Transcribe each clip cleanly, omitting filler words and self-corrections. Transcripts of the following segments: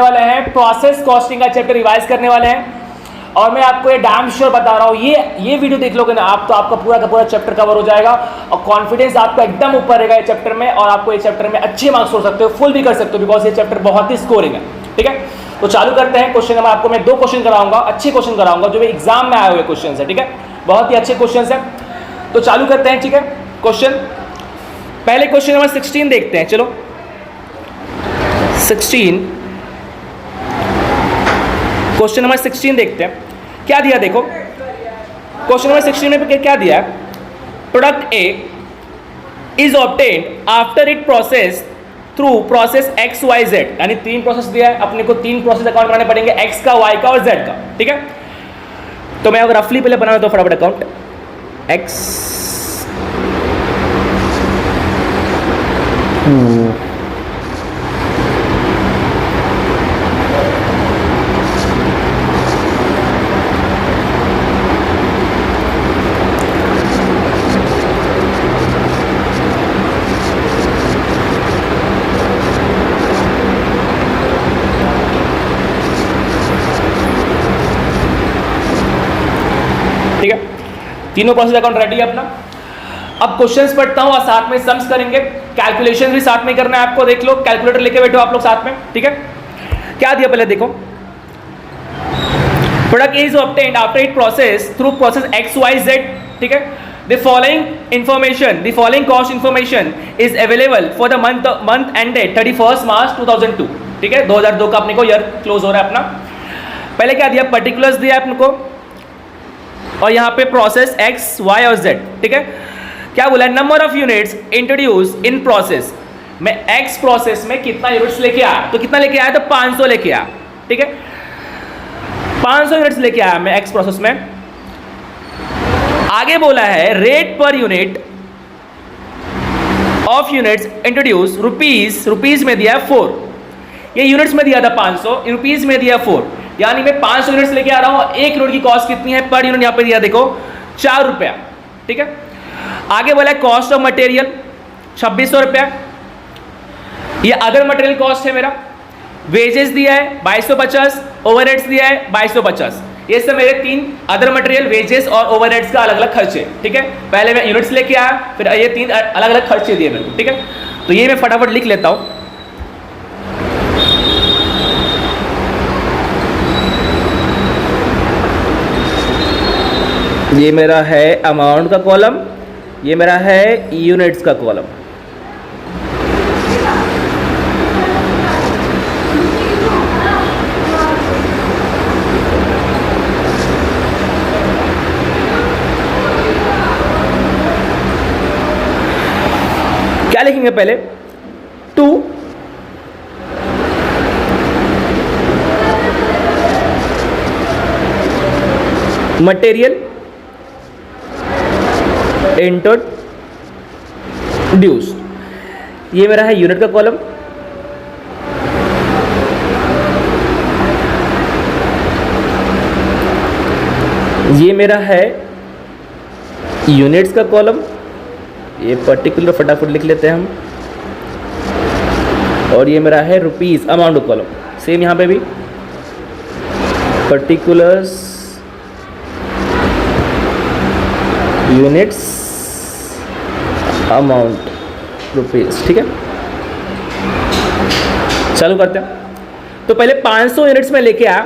करने वाले हैं, प्रोसेस कॉस्टिंग का चैप्टर रिवाइज करने वाले हैं। और मैं आपको ये डैम श्योर बता रहा हूँ, ये वीडियो देख लोगे ना आप, तो आपका पूरा का पूरा चैप्टर कवर हो जाएगा और कॉन्फिडेंस आपका एकदम ऊपर रहेगा ये चैप्टर में, और आपको ये चैप्टर में अच्छे मार्क्स हो सकते हो, फुल भी कर सकते हो, बिकॉज ये चैप्टर बहुत ही स्कोरिंग है। ठीक है, तो चालू करते हैं। क्वेश्चन नंबर आपको मैं 2 क्वेश्चन कराऊंगा, अच्छे क्वेश्चन कराऊंगा जो एग्जाम में आए हुए क्वेश्चन है। ठीक है, बहुत ही अच्छे क्वेश्चन है, तो चालू करते हैं। ठीक है, क्वेश्चन पहले क्वेश्चन नंबर 16 देखते हैं। चलो 16, क्वेश्चन नंबर 16 देखते हैं क्या दिया। देखो क्वेश्चन नंबर 16 में क्या दिया है, product A is obtained after it process through process X Y Z, यानी 3 प्रोसेस दिया है अपने को, 3 प्रोसेस अकाउंट बनाने पड़ेंगे, एक्स का, वाई का और जेड का। ठीक है, तो मैं अगर रफली पहले बना दो फटाफट अकाउंट, एक्स ठीक है, तीनों प्रोसेस अकाउंट रेडी है अपना। अब क्वेश्चंस पढ़ता हूं और साथ में सम्स करेंगे, कैलकुलेशन भी साथ में करना है आपको। देख लो, कैलकुलेटर लेके बैठो आप लोग साथ में। ठीक है, क्या दिया पहले देखो, product is obtained after it process through process X Y Z. ठीक है, the following information, the following cost information is available for the month ended 31 March 2002। ठीक है, 2002 का अपने को ईयर क्लोज हो रहा है अपना। पहले क्या दिया, पर्टिकुलर्स दिया अपने को, और यहाँ पे प्रोसेस एक्स वाई और जेड। ठीक है, क्या बोला, number of units introduce in process, मैं एक्स प्रोसेस में कितना यूनिट्स लेके आया, तो कितना लेके आया, तो 500 लेके आया। ठीक है, 500 यूनिट्स लेके आया मैं एक्स प्रोसेस में। आगे बोला है rate per unit of units introduce rupees में दिया 4, ये यूनिट्स में दिया था 500, रुपीज में दिया 4, यानी मैं 500 यूनिट्स लेके आ रहा हूं। 1 यूनिट की कॉस्ट कितनी है पर यूनिट, यहां पे दिया देखो 4 रुपया। ठीक है, आगे बोला कॉस्ट ऑफ मटेरियल 2600 रुपया, ये अदर मटेरियल कॉस्ट है मेरा। वेजेस दिया है 2250, ओवरहेड्स दिया है 2250, ये सब मेरे 3 अदर मटेरियल, वेजेस और ओवरहेड्स का अलग अलग खर्चे। ठीक है, पहले मैं यूनिट्स लेके आया, फिर ये 3 अलग अलग खर्चे दिए मेरे को। ठीक है, तो ये मैं फटाफट लिख लेता हूं। ये मेरा है अमाउंट का कॉलम, ये मेरा है यूनिट्स का कॉलम। क्या लिखेंगे पहले, 2 मटेरियल इंट्रोड्यूस, ये मेरा है यूनिट का कॉलम, ये मेरा है यूनिट्स का कॉलम, ये पर्टिकुलर फटाफट लिख लेते हैं हम, और ये मेरा है रुपीस अमाउंट का कॉलम। सेम यहां पे भी पर्टिकुलर्स यूनिट्स अमाउंट रुपीस। ठीक है, चालू करते हैं। तो पहले 500 यूनिट्स में लेके आया,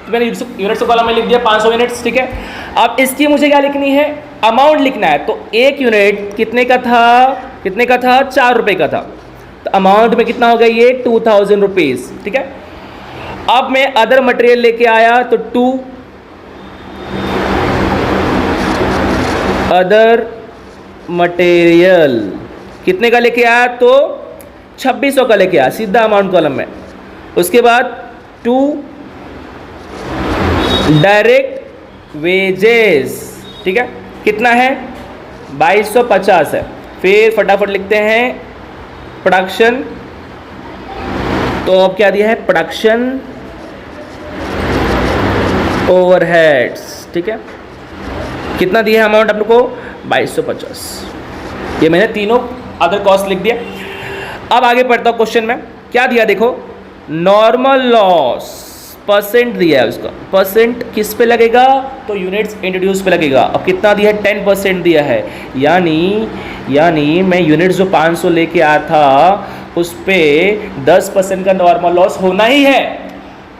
तो मैंने यूनिट्स कॉलम में लिख दिया 500 यूनिट्स। ठीक है, अब इसकी मुझे क्या लिखनी है, अमाउंट लिखना है। तो 1 यूनिट कितने का था, 4 रुपए का था, तो अमाउंट में कितना हो गया, ये 2000 रुपीज। ठीक है, अब मैं अदर मटेरियल लेके आया, तो 2 अदर मटेरियल कितने का लेके आया, तो 2600 का लेके आया, सीधा अमाउंट कॉलम में। उसके बाद 2 डायरेक्ट वेजेस, ठीक है, कितना है, 2250 है। फिर फटाफट लिखते हैं प्रोडक्शन, तो अब क्या दिया है, प्रोडक्शन ओवरहेड्स। ठीक है, कितना दिया है अमाउंट आप लोग को, 2250। ये मैंने तीनों अदर कॉस्ट लिख दिया। अब आगे पढ़ता हूँ क्वेश्चन में क्या दिया, देखो नॉर्मल लॉस परसेंट दिया है उसका, परसेंट किस पे लगेगा, तो यूनिट्स इंट्रोड्यूस पे लगेगा। अब कितना दिया है, 10% दिया है, यानी मैं यूनिट्स जो 500 लेके आया था उस पे 10% का नॉर्मल लॉस होना ही है,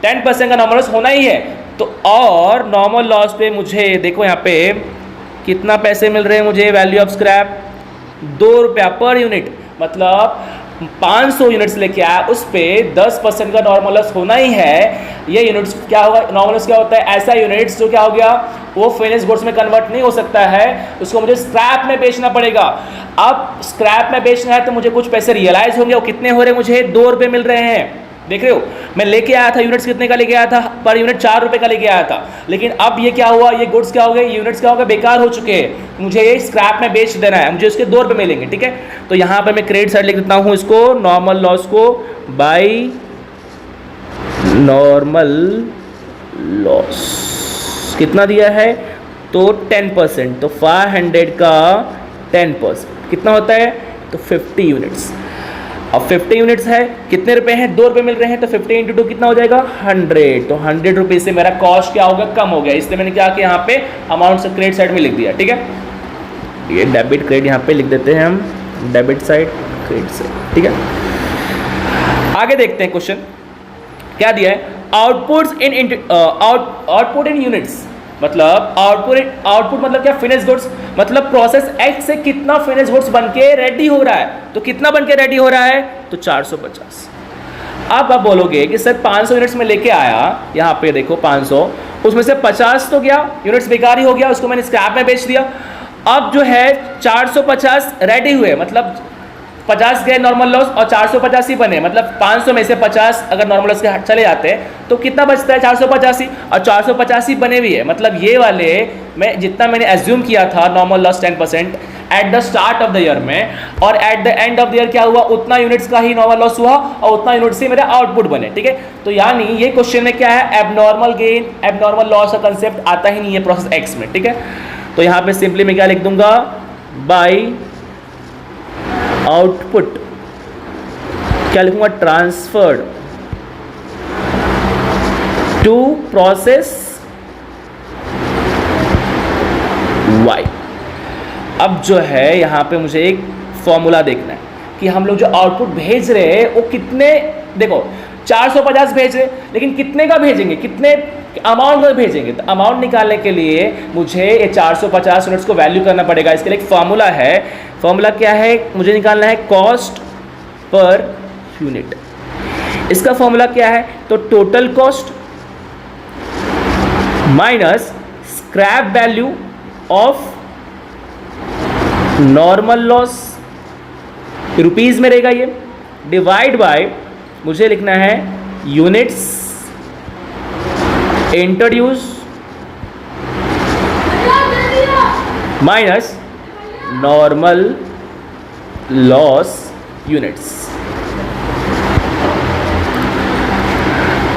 10% का नॉर्मल लॉस होना ही है। तो और नॉर्मल लॉस पे मुझे देखो यहाँ पे कितना पैसे मिल रहे हैं मुझे, वैल्यू ऑफ स्क्रैप 2 रुपया पर यूनिट, मतलब 500 यूनिट्स लेके आया उस पे 10% का नॉर्मल लॉस होना ही है। ये यूनिट्स क्या होगा, नॉर्मल लॉस क्या होता है, ऐसा यूनिट्स जो क्या हो गया वो फिनिश गुड्स में कन्वर्ट नहीं हो सकता है, उसको मुझे स्क्रैप में बेचना पड़ेगा। अब स्क्रैप में बेचना है तो मुझे कुछ पैसे रियलाइज होंगे, वो कितने हो रहे हैं, मुझे 2 रुपये मिल रहे हैं। देख रहे हो, मैं लेके आया था यूनिट्स कितने का लेके आया था, पर यूनिट 4 रुपए का लेके आया था, लेकिन अब ये क्या हुआ, ये गुड्स क्या हो गए, यूनिट्स क्या हो गए, बेकार हो चुके हैं, मुझे ये स्क्रैप में बेच देना है, मुझे उसके 2 रुपए मिलेंगे। ठीक है, तो यहाँ पे मैं क्रेडिट साइड लिख देता हूँ इसको, नॉर्मल लॉस को बाय नॉर्मल लॉस कितना दिया है, तो 10%, तो 500 का 10% कितना होता है, तो 50 यूनिट्स। अब 50 यूनिट्स है, कितने रुपए हैं, 2 रुपए मिल रहे हैं, तो 50 इंटू 2 कितना हो जाएगा, 100। तो 100 रुपये से मेरा कॉस्ट क्या होगा, कम हो गया, इसलिए मैंने क्या किया, यहाँ पे अमाउंट से क्रेडिट साइड में लिख दिया। ठीक है, ये डेबिट क्रेडिट यहाँ पे लिख देते हैं हम, डेबिट साइड क्रेडिट साइड। ठीक है, आगे देखते हैं क्वेश्चन क्या दिया है, आउटपुट इन यूनिट्स, मतलब आउटपुट मतलब क्या, फिनिश गुड्स, मतलब प्रोसेस एक्स से कितना फिनिश गुड्स बनके रेडी हो रहा है, तो कितना बनके रेडी हो रहा है, तो 450। अब आप बोलोगे कि सर 500 यूनिट्स में लेके आया, यहाँ पे देखो 500, उसमें से 50 तो गया, यूनिट्स बेकार ही हो गया, उसको मैंने स्क्रैप में बेच दिया। अब जो है 450 रेडी हुए, मतलब 50 गए नॉर्मल लॉस और 450 ही बने, मतलब 500 में से 50 अगर नॉर्मल लॉस के चले जाते हैं तो कितना बचता है, 485, और 485 बने भी है, मतलब ये वाले मैं जितना मैंने एज्यूम किया था normal loss 10% at the start of the year में, और at the end of the year क्या हुआ, उतना यूनिट्स का ही नॉर्मल लॉस हुआ और उतना यूनिट से मेरा आउटपुट बने। ठीक है, तो यानी ये क्वेश्चन में क्या है, एबनॉर्मल गेन एबनॉर्मल लॉस का कंसेप्ट आता ही नहीं है प्रोसेस एक्स में। ठीक है, तो यहाँ पे सिंपली मैं क्या लिख दूंगा, बाय आउटपुट क्या लिखूंगा, ट्रांसफर्ड टू प्रोसेस वाई। अब जो है यहाँ पे मुझे एक फॉर्मूला देखना है कि हम लोग जो आउटपुट भेज रहे हैं वो कितने, देखो 450 भेज रहे, लेकिन कितने का भेजेंगे, कितने अमाउंट में भेजेंगे, तो अमाउंट निकालने के लिए मुझे ये 450 यूनिट्स को वैल्यू करना पड़ेगा। इसके लिए एक फॉर्मूला है, फॉर्मूला क्या है, मुझे निकालना है कॉस्ट पर यूनिट। इसका फॉर्मूला क्या है, तो total cost minus scrap value of normal loss, rupees में रहेगा ये, डिवाइड बाय मुझे लिखना है units introduce minus normal loss units.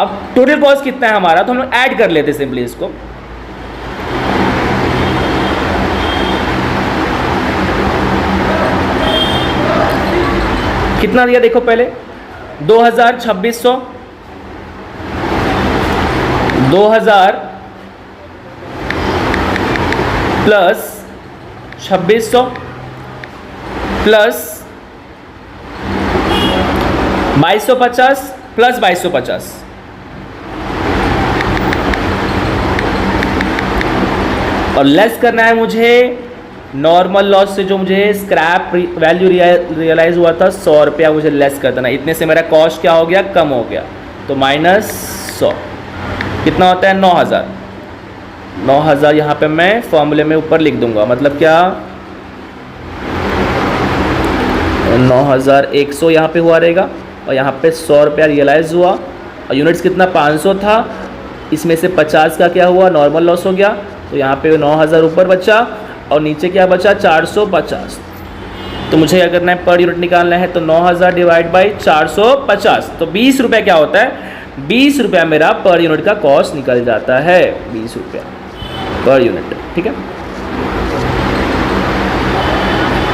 अब टोटल कॉस्ट कितना है हमारा, तो हम लोग ऐड कर लेते हैं सिंपली इसको, कितना दिया देखो पहले, 2600, 2000 प्लस 2600 प्लस 2250 प्लस 2250, और लेस करना है मुझे नॉर्मल लॉस से जो मुझे स्क्रैप वैल्यू रियलाइज हुआ था 100 रुपया, मुझे लेस कर देना, इतने से मेरा कॉस्ट क्या हो गया, कम हो गया, तो -100 कितना होता है, 9000। 9000 यहाँ पे मैं फॉर्मूले में ऊपर लिख दूंगा, मतलब क्या 9100 यहाँ पे हुआ रहेगा, और यहाँ पे 100 रुपया रियलाइज हुआ, और यूनिट्स कितना 500 था, इसमें से 50 का क्या हुआ, नॉर्मल लॉस हो गया, तो यहाँ पे 9000 ऊपर बचा और नीचे क्या बचा 450। तो मुझे क्या करना है, पर यूनिट निकालना है, तो 9000 डिवाइड बाई 450, तो 20 रुपये क्या होता है, 20 रुपया मेरा पर यूनिट का कॉस्ट निकल जाता है, 20 रुपया पर यूनिट। ठीक है,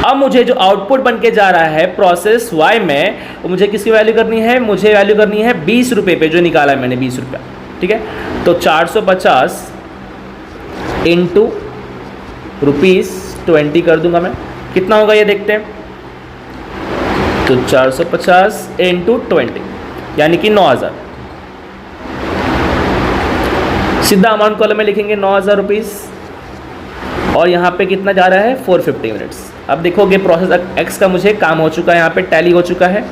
अब मुझे जो आउटपुट बन के जा रहा है प्रोसेस वाई में, वो मुझे किसकी वैल्यू करनी है, मुझे वैल्यू करनी है 20 रुपये पे, जो निकाला है मैंने 20 रुपया, ठीक है। तो 450 इंटू ₹20 कर दूंगा मैं, कितना होगा ये देखते हैं। तो 450 इंटू 20 यानी कि 9000, सीधा अमाउंट कॉलम में लिखेंगे 9000 रुपीज़, और यहाँ पे कितना जा रहा है 450 मिनट्स। अब देखोगे प्रोसेस एक्स का मुझे काम हो चुका है, यहाँ पे टैली हो चुका है,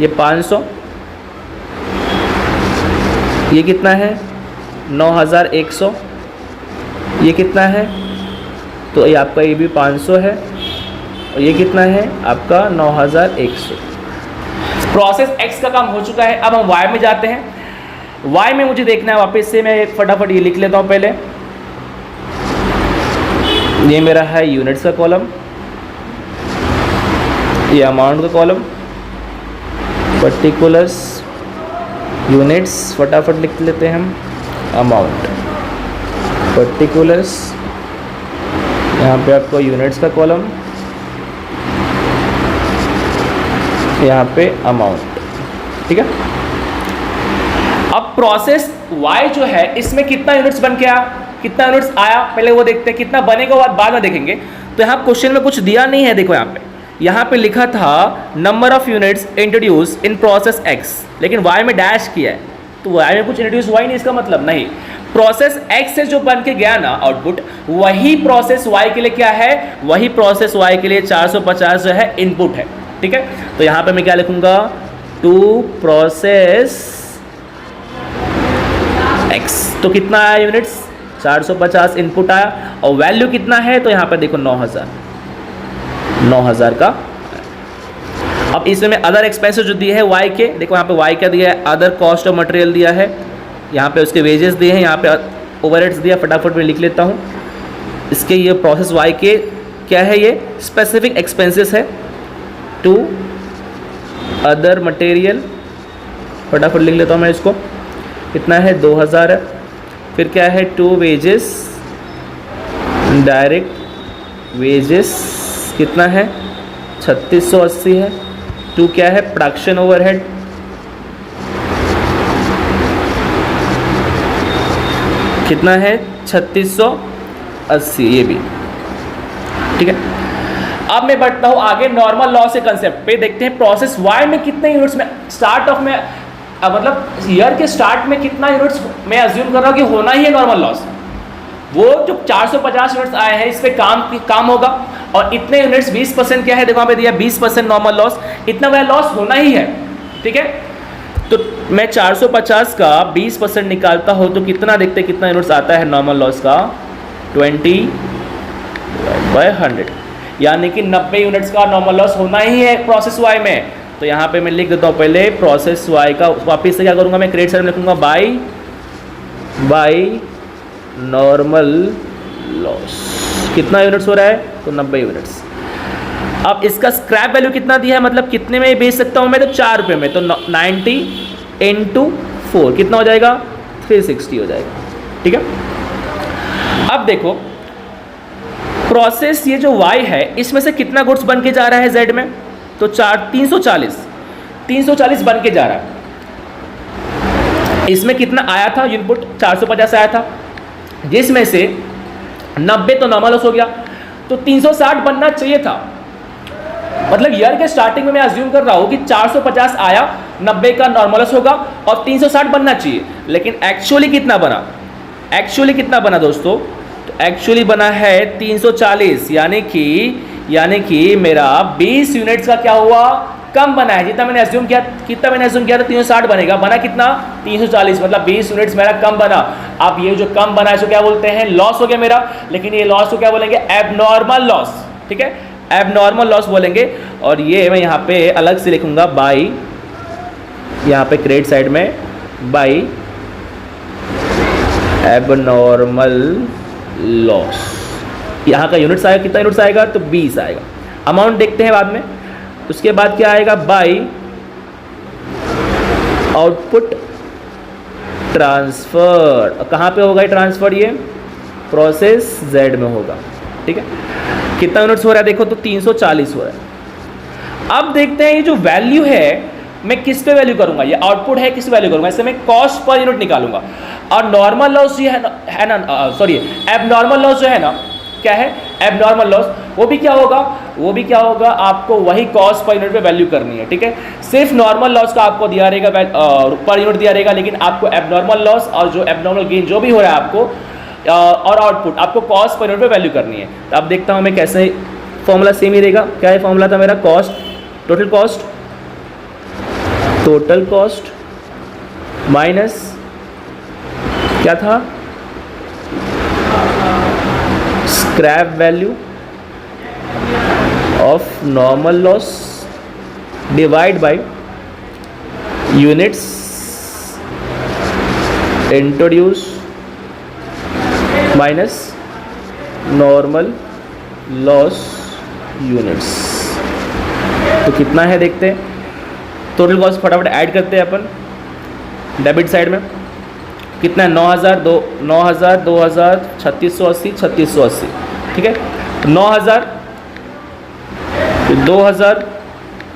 ये 500, ये कितना है 9100, ये कितना है, तो ये आपका ये भी 500 है, और ये कितना है आपका 9100। प्रोसेस एक्स का काम हो चुका है। अब हम वाई में जाते हैं। वाई में मुझे देखना है, वापस से मैं फटाफट ये लिख लेता हूँ पहले। ये मेरा है यूनिट्स का कॉलम, ये अमाउंट का कॉलम, पर्टिकुलर्स यूनिट्स, फटाफट लिख लेते हैं हम, अमाउंट पर्टिकुलर्स, यहाँ पे आपको यूनिट्स का कॉलम, यहाँ पे अमाउंट, ठीक है। अब प्रोसेस वाई जो है इसमें कितना यूनिट्स बन के आया, कितना यूनिट्स आया पहले वो देखते हैं, कितना बनेगा बाद में देखेंगे। तो यहाँ क्वेश्चन में कुछ दिया नहीं है, देखो यहाँ पे लिखा था number of units introduce in process x, लेकिन वाई में डैश किया है, तो वाई में कुछ इंट्रोड्यूस हुआ ही नहीं, इसका मतलब नहीं। प्रोसेस एक्स से जो बन के गया ना आउटपुट, वही प्रोसेस वाई के लिए क्या है, वही प्रोसेस वाई के लिए 450 जो है इनपुट है, ठीक है। तो यहाँ पे मैं क्या लिखूंगा, टू प्रोसेस एक्स, तो कितना आया यूनिट्स 450 इनपुट आया, और वैल्यू कितना है, तो यहाँ पे देखो 9000 का। अब इसमें अदर एक्सपेंसेस जो दिए हैं वाई के, देखो यहाँ पे वाई का दिया है, अदर कॉस्ट ऑफ मटेरियल दिया है, यहाँ पे उसके वेजेस दिए हैं, यहाँ पे ओवरहेड्स दिया, फटाफट मैं लिख लेता हूँ। इसके ये प्रोसेस वाई के क्या है, ये स्पेसिफिक एक्सपेंसेस है, टू अदर मटेरियल, फटाफट लिख लेता हूँ मैं इसको, कितना है 2000 है। फिर क्या है, टू वेजेस, डायरेक्ट वेजेस कितना है 3680 है। टू क्या है, प्रोडक्शन ओवरहेड, कितना है 3680, ये भी ठीक है। अब मैं बढ़ता हूँ आगे नॉर्मल लॉस के कंसेप्ट पे, देखते हैं प्रोसेस वाई में कितने यूनिट्स में स्टार्ट ऑफ में, मतलब ईयर के स्टार्ट में कितना यूनिट्स मैं अज्यूम कर रहा हूँ कि होना ही है नॉर्मल लॉस। वो जो 450 यूनिट्स आए हैं इस पे काम होगा, और इतने यूनिट्स 20% क्या है, देखो वहाँ पे दिया 20% नॉर्मल लॉस, इतना वह लॉस होना ही है, ठीक है। तो मैं 450 का 20% निकालता हूँ तो कितना, देखते हैं कितना यूनिट्स आता है नॉर्मल लॉस का, 20/100, यानी कि 90 यूनिट्स का नॉर्मल लॉस होना ही है प्रोसेस वाई में। तो यहाँ पे मैं लिख देता हूँ पहले प्रोसेस वाई का, वापिस से क्या करूँगा मैं, क्रेडिट साइड में लिखूँगा बाई नॉर्मल लॉस, कितना यूनिट्स हो रहा है, तो 90 यूनिट्स। अब इसका स्क्रैप वैल्यू कितना दिया है, मतलब कितने में बेच सकता हूँ मैं, तो 4 रुपये में, तो 90 × 4 कितना हो जाएगा, 360 हो जाएगा, ठीक है। अब देखो प्रोसेस ये जो वाई है इसमें से कितना गुड्स बन के जा रहा है जेड में, तो 340 बन के जा रहा है। इसमें कितना आया था इनपुट, 450 आया था, जिसमें से 90 तो नॉर्मल लॉस हो गया, तो 360 बनना चाहिए था। मतलब ईयर के स्टार्टिंग में मैं अज्यूम कर रहा हूँ कि 450 आया, 90 का नॉर्मल लॉस होगा और 360 बनना चाहिए, लेकिन एक्चुअली कितना बना दोस्तों, तो एक्चुअली बना है 340, यानी कि मेरा 20 यूनिट्स का क्या हुआ, कम बना है। जितना मैंने अज्यूम किया था 360 बनेगा, बना कितना 340, मतलब 20 यूनिट्स मेरा कम बना। अब ये जो कम बना है इसको क्या बोलते हैं, लॉस हो गया मेरा, लेकिन ये लॉस को क्या बोलेंगे, एबनॉर्मल लॉस, ठीक है, एबनॉर्मल लॉस बोलेंगे। और ये मैं यहाँ पे अलग से लिखूंगा बाई, यहाँ पे क्रेडिट साइड में बाई एबनॉर्मल लॉस। यहाँ का यूनिट्स आएगा, कितना यूनिट्स आएगा, तो 20 आएगा। अमाउंट देखते हैं बाद में। उसके बाद क्या आएगा, बाई आउटपुट ट्रांसफर। कहाँ पे होगा ये ट्रांसफर, ये प्रोसेस जेड में होगा, ठीक है। कितना यूनिट्स हो रहा है देखो, तो 340 हो रहा है। अब देखते हैं ये जो वैल्यू है मैं किस पे वैल्यू करूंगा, ये आउटपुट है किस वैल्यू करूंगा, इससे मैं कॉस्ट पर यूनिट निकालूंगा। और नॉर्मल लॉस ये है ना, सॉरी एबनॉर्मल लॉस जो है ना, क्या है एबनॉर्मल लॉस, वो भी क्या होगा, आपको वही कॉस्ट पर यूनिट पे वैल्यू करनी है, ठीक है। सिर्फ नॉर्मल लॉस का आपको दिया रहेगा पर यूनिट दिया रहेगा, लेकिन आपको एबनॉर्मल लॉस और जो एबनॉर्मल गेन जो भी हो रहा है आपको और आउटपुट आपको कॉस्ट पर यूनिट पे वैल्यू करनी है। तो अब देखता हूँ मैं कैसे, फॉर्मूला सेम ही रहेगा। क्या है फॉर्मूला था मेरा, कॉस्ट टोटल कॉस्ट माइनस क्या था, scrap value of normal loss divide by units introduce minus normal loss units. तो कितना है देखते हैं, टोटल कॉस्ट फटाफट ऐड करते हैं अपन डेबिट साइड में। कितना है 9000 2000 3680 ठीक है। 9000 2000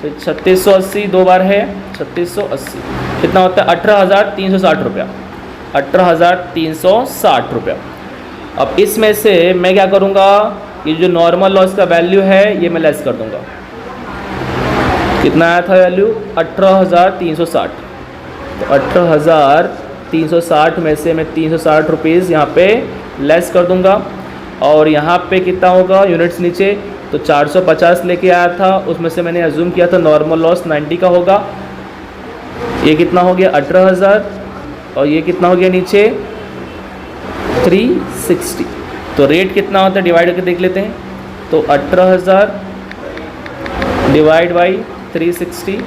3680 दो बार है 3680, कितना होता है 18360 रुपया, 18360 रुपया। अब इसमें से मैं क्या करूँगा, ये जो नॉर्मल लॉस का वैल्यू है ये मैं लेस कर दूँगा। कितना आया था वैल्यू 18360, तो 18360 में से मैं 360 रुपीज़ यहाँ पे लेस कर दूँगा। और यहाँ पे कितना होगा यूनिट्स नीचे, तो 450 लेके आया था, उसमें से मैंने अज्यूम किया था नॉर्मल लॉस 90 का होगा। ये कितना हो गया 18000 और ये कितना हो गया नीचे 360। तो रेट कितना होता है डिवाइड करके देख लेते हैं। तो 18000 डिवाइड बाई 360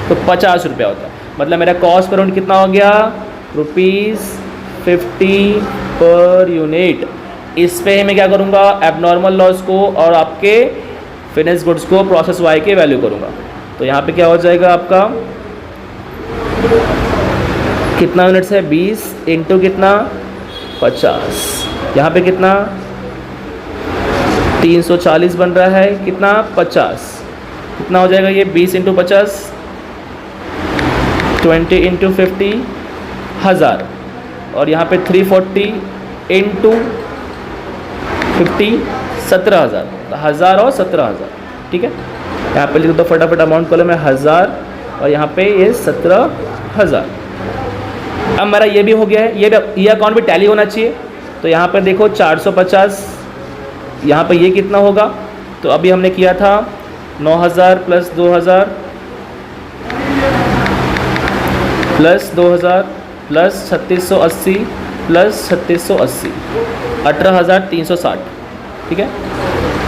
तो 50 रुपया होता है। मतलब मेरा कॉस्ट पर यूनिट कितना हो गया ₹50 पर यूनिट। इस पे मैं क्या करूँगा, एबनॉर्मल लॉस को और आपके फिनिश गुड्स को प्रोसेस वाई के वैल्यू करूँगा। तो यहाँ पे क्या हो जाएगा आपका, कितना यूनिट्स है 20 इंटू कितना 50, यहाँ पे कितना 340 बन रहा है, कितना 50, कितना हो जाएगा ये 20 इंटू 50 20 इंटू 50 1000, और यहाँ पे 340 इंटू 50 17,000, 1000 और 17,000 ठीक है। यहाँ पे लिख दो फटाफट अमाउंट कॉलम में 1000 और यहाँ पे ये 17,000। अब मेरा ये भी हो गया है, ये अकाउंट भी टैली होना चाहिए। तो यहाँ पे देखो 450, यहाँ पे ये कितना होगा, तो अभी हमने किया था 9000 प्लस 2000 प्लस 2000 प्लस 3680 प्लस 3680 18360 ठीक है,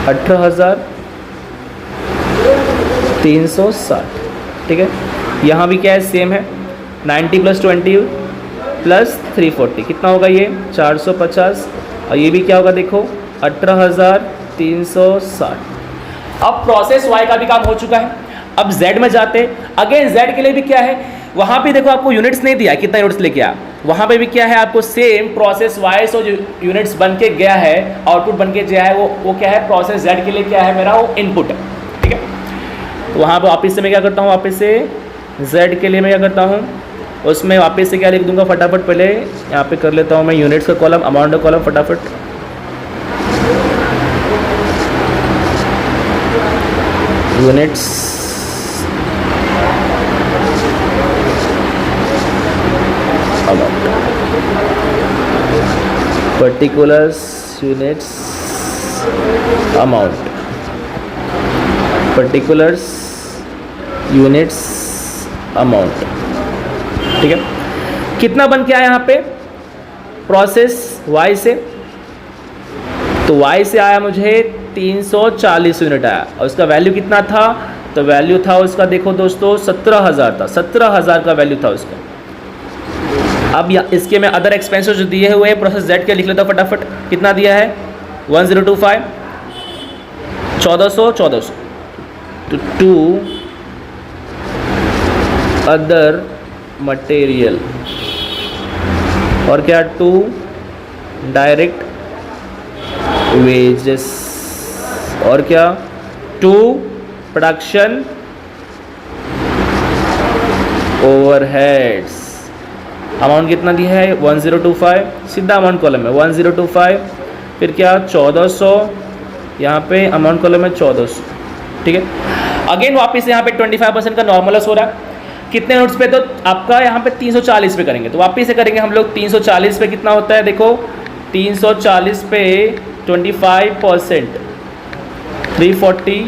18360 ठीक है। यहाँ भी क्या है सेम है 90 प्लस 20 प्लस 340 कितना होगा ये 450, और ये भी क्या होगा देखो 18360। अब प्रोसेस वाई का भी काम हो चुका है। अब जेड में जाते, अगेन जेड के लिए भी क्या है, वहाँ पे देखो आपको यूनिट्स नहीं दिया कितना यूनिट्स लेके आया, वहाँ पे भी क्या है आपको सेम प्रोसेस वाई से जो यूनिट्स बन के गया है, आउटपुट बन के गया है, वो क्या है प्रोसेस जेड के लिए क्या है मेरा वो इनपुट है ठीक है। तो वहाँ पर वापस से मैं क्या करता हूँ, वापस से जेड के लिए मैं क्या करता हूँ, उसमें वापस से क्या लिख दूंगा फटाफट, पहले यहाँ पे कर लेता हूँ मैं यूनिट्स का कॉलम, अमाउंट का कॉलम फटाफट। Units amount, particulars units amount, particulars units amount ठीक है। कितना बन के आया यहाँ पे प्रोसेस वाई से, तो वाई से आया मुझे 340 यूनिट आया, और उसका वैल्यू कितना था, तो वैल्यू था उसका देखो दोस्तों 17,000 था, 17,000 का वैल्यू था उसका। अब इसके में अदर एक्सपेंसेस जो दिए हुए हैं प्रोसेस जेड के लिख लेता हूँ फटाफट, कितना दिया है 1025 1400 टू अदर मटेरियल, और क्या टू डायरेक्ट वेजेस और क्या, 2 प्रोडक्शन ओवरहेड्स। अमाउंट कितना दिया है 1025, सीधा अमाउंट कॉलम में 1025, फिर क्या 1400, यहाँ पे अमाउंट कॉलम में 1400, ठीक है। अगेन वापस यहाँ पे 25% का नॉर्मल लॉस हो रहा है। कितने यूनिट्स पे, तो आपका यहाँ पे 340 पे करेंगे, तो वापस से करेंगे हम लोग 340 पे कितना होता है, देखो 340 पे 25%, 340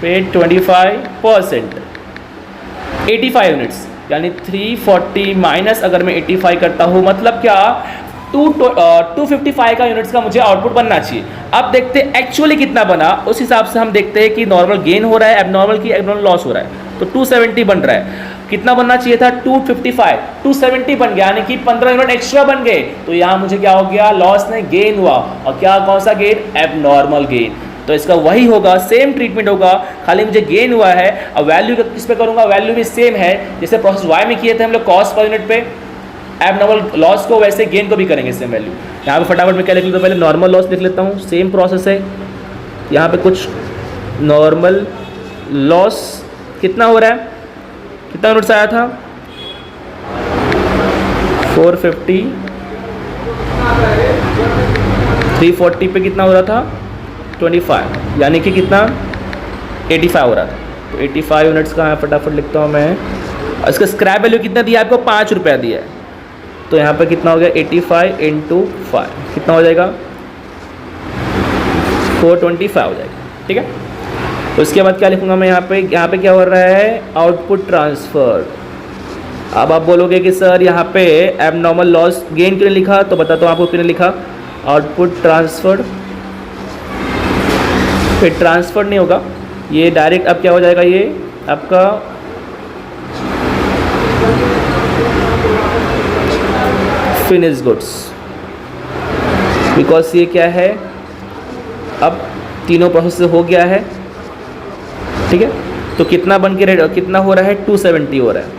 पे 25%, 85 यूनिट्स, यानी 340 माइनस अगर मैं 85 करता हूँ, मतलब क्या 255 का यूनिट्स का मुझे आउटपुट बनना चाहिए। अब देखते हैं एक्चुअली कितना बना, उस हिसाब से हम देखते हैं कि नॉर्मल गेन हो रहा है, एबनॉर्मल की एबनॉर्मल लॉस हो रहा है। तो 270 बन रहा है, कितना बनना चाहिए था 255, 270 बन गया, यानी कि 15 यूनिट एक्स्ट्रा बन गए। तो यहाँ मुझे क्या हो गया, लॉस नहीं गेन हुआ, और क्या कौन सा गेन, एबनॉर्मल गेन। तो इसका वही होगा, सेम ट्रीटमेंट होगा, खाली मुझे गेन हुआ है। अब वैल्यू किस पे करूँगा, वैल्यू भी सेम है जैसे प्रोसेस वाई में किए थे हम लोग कॉस्ट पर यूनिट पे एबनॉर्मल लॉस को, वैसे गेन को भी करेंगे सेम वैल्यू। यहाँ पे फटाफट में क्या लिख लेता हूँ, पहले नॉर्मल लॉस लिख लेता हूँ, सेम प्रोसेस है। यहाँ पे कुछ नॉर्मल लॉस कितना हो रहा है, कितना यूनिट्स आया था 450, 340 पे कितना हो रहा था 25, यानी कि कितना 85 हो रहा था। तो 85 यूनिट्स का यहाँ फटाफट लिखता हूँ मैं। और इसका स्क्रैप वैल्यू कितना दिया है आपको, 5 रुपया दिया है। तो यहाँ पे कितना हो गया 85 इंटू 5, कितना हो जाएगा 425 हो जाएगा, ठीक है। उसके बाद क्या लिखूँगा मैं यहाँ पे क्या हो रहा है, आउटपुट ट्रांसफ़र। अब आप बोलोगे कि सर यहाँ पे एबनॉर्मल लॉस गेन क्यों लिखा, तो बताता हूँ आपको क्यों लिखा। आउटपुट ट्रांसफर, फिर ट्रांसफ़र नहीं होगा, ये डायरेक्ट अब क्या हो जाएगा, ये आपका फिनिश गुड्स, बिकॉज ये क्या है, अब तीनों प्रोसेस से हो गया है, ठीक है। तो कितना बन के कितना हो रहा है 270 हो रहा है,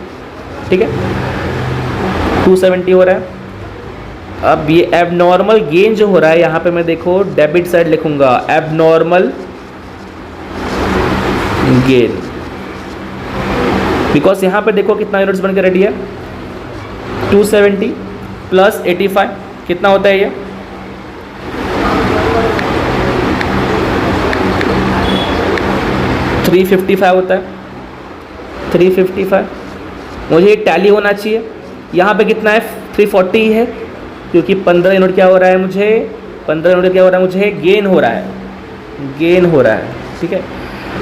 ठीक है 270 हो रहा है। अब ये एबनॉर्मल गेन जो हो रहा है, यहाँ पे मैं देखो डेबिट साइड लिखूंगा एबनॉर्मल गेन, बिकॉज यहाँ पे देखो कितना यूनिट्स बन के रेडी है 270 प्लस 85, कितना होता है ये 355 होता है, 355। मुझे टैली होना चाहिए, यहाँ पे कितना है 340 है, क्योंकि 15 यूनिट क्या हो रहा है मुझे, 15 यूनिट क्या हो रहा है मुझे, गेन हो रहा है, गेन हो रहा है, ठीक है।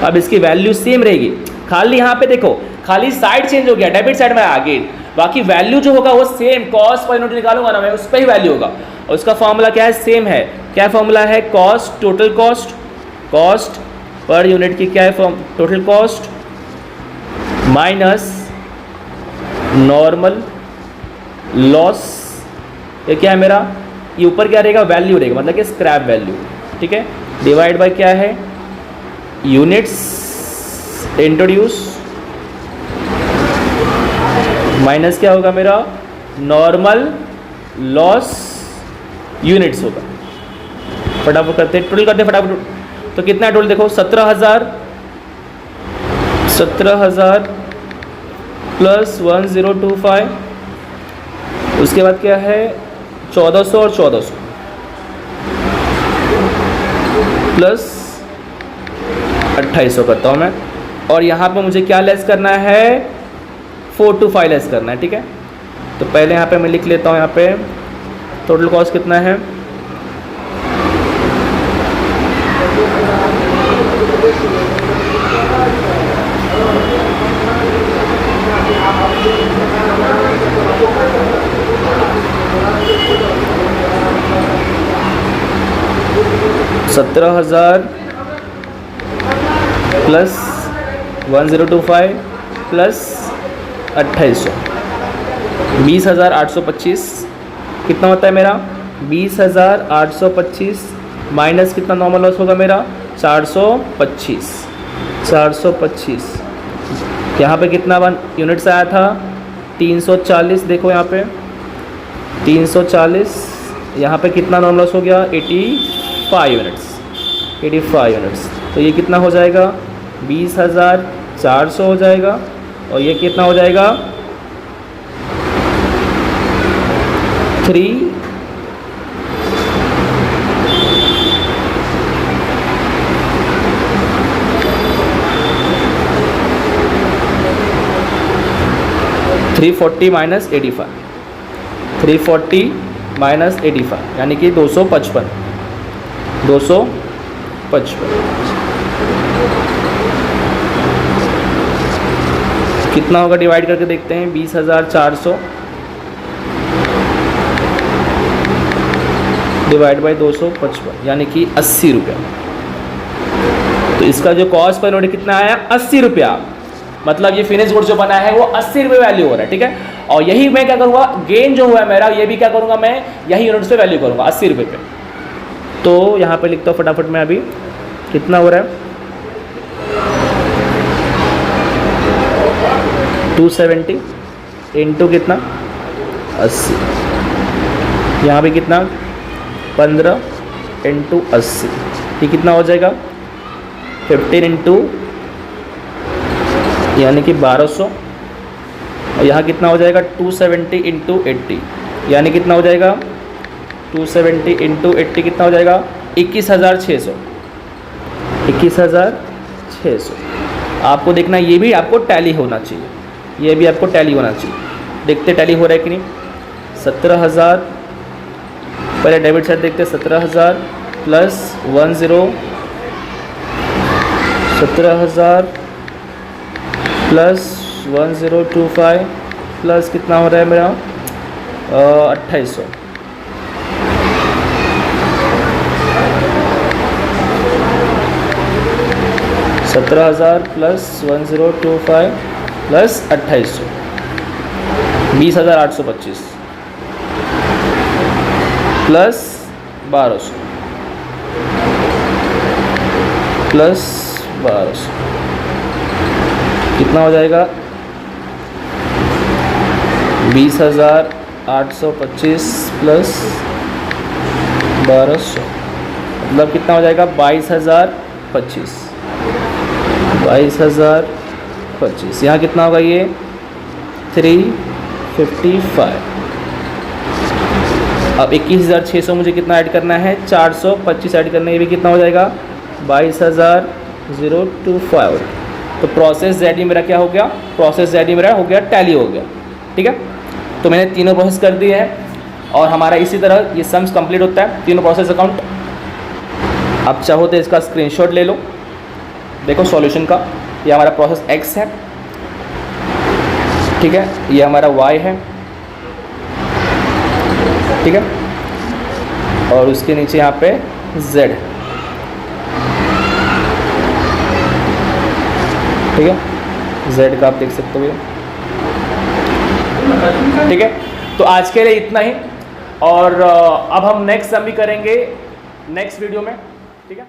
अब इसकी वैल्यू सेम रहेगी, खाली यहाँ पे देखो खाली साइड चेंज हो गया, डेबिट साइड में आ गेन, बाकी वैल्यू जो होगा वो सेम, कॉस्ट पर यूनिट निकालूंगा ना मैं, उस पर ही वैल्यू होगा। और उसका फॉर्मूला क्या है, सेम है, क्या फॉर्मूला है, cost total cost, cost per unit की क्या है form, total cost minus normal loss, ये क्या है मेरा, ये ऊपर क्या रहेगा वैल्यू रहेगा, मतलब कि स्क्रैप वैल्यू, ठीक है, डिवाइड बाय क्या है यूनिट्स इंट्रोड्यूस, माइनस क्या होगा मेरा नॉर्मल लॉस यूनिट्स होगा। फटाफट करते टोटल करते फटाफट, तो कितना टोटल देखो 17,000 प्लस 1025, उसके बाद क्या है 1400 और 1400 प्लस 2800 करता हूँ मैं, और यहाँ पे मुझे क्या लेस करना है 425 लेस करना है, ठीक है। तो पहले यहाँ पे मैं लिख लेता हूँ, यहाँ पे टोटल कॉस्ट कितना है 17,000 प्लस 1025 प्लस 2800, 20,825 कितना होता है मेरा 20,825 माइनस कितना नॉर्मल लॉस होगा मेरा 425, 425 यहाँ पे कितना यूनिट्स आया था 340, देखो यहाँ पे 340, यहाँ पे कितना नॉर्मल लॉस हो गया 85 यूनिट्स, 85 यूनिट्स, तो ये कितना हो जाएगा 20,400 हो जाएगा, और ये कितना हो जाएगा 340 माइनस 85, 340 माइनस 85 यानी कि 255, 255 कितना होगा डिवाइड करके देखते हैं। 20,400 डिवाइड बाई 255 यानी कि 80 रुपया। तो इसका जो कॉस्ट पर यूनिट कितना आया 80 रुपया, मतलब ये फिनिश गुड जो बना है वो 80 रुपये वैल्यू हो रहा है, ठीक है। और यही मैं क्या करूँगा, गेन जो हुआ है मेरा, ये भी क्या करूँगा मैं यही यूनिट्स पे वैल्यू करूँगा 80 रुपये पे। तो यहाँ पे लिखता हूँ फटाफट मैं अभी, कितना हो रहा है 270 इंटू कितना 80, यहाँ पे कितना 15 इंटू 80, ये कितना हो जाएगा 15 इंटू यानी कि 1200, और यहाँ कितना हो जाएगा 270 इंटू 80 यानी कितना हो जाएगा 270 इंटू 80 कितना हो जाएगा 21,600, 21,600। आपको देखना ये भी आपको टैली होना चाहिए, ये भी आपको टैली होना चाहिए। देखते टैली हो रहा है कि नहीं। 17,000 पहले डेबिट साइड देखते, 17,000 प्लस 10, 17,000 प्लस 1025 प्लस कितना हो रहा है मेरा 2800, 17,000 प्लस 1025 प्लस 2800, 20,825 प्लस 1200 प्लस 1200 कितना हो जाएगा 20,825 प्लस 1200 मतलब कितना हो जाएगा 22,025, 22,025। यहाँ कितना होगा ये 355। अब 21,600 मुझे कितना ऐड करना है 425 ऐड करना है, ये भी कितना हो जाएगा 22,025। तो प्रोसेस जेडी मेरा क्या हो गया, प्रोसेस जेडी मेरा हो गया टैली हो गया, ठीक है। तो मैंने तीनों प्रोसेस कर दिए हैं और हमारा इसी तरह ये सम्स कंप्लीट होता है तीनों प्रोसेस अकाउंट। आप चाहो तो इसका स्क्रीनशॉट ले लो, देखो सॉल्यूशन का, ये हमारा प्रोसेस एक्स है, ठीक है, ये हमारा वाई है, ठीक है, और उसके नीचे यहाँ पे जेड है, ठीक है, जेड का आप देख सकते हो, ठीक है। तो आज के लिए इतना ही, और अब हम नेक्स्ट सम भी करेंगे नेक्स्ट वीडियो में, ठीक है।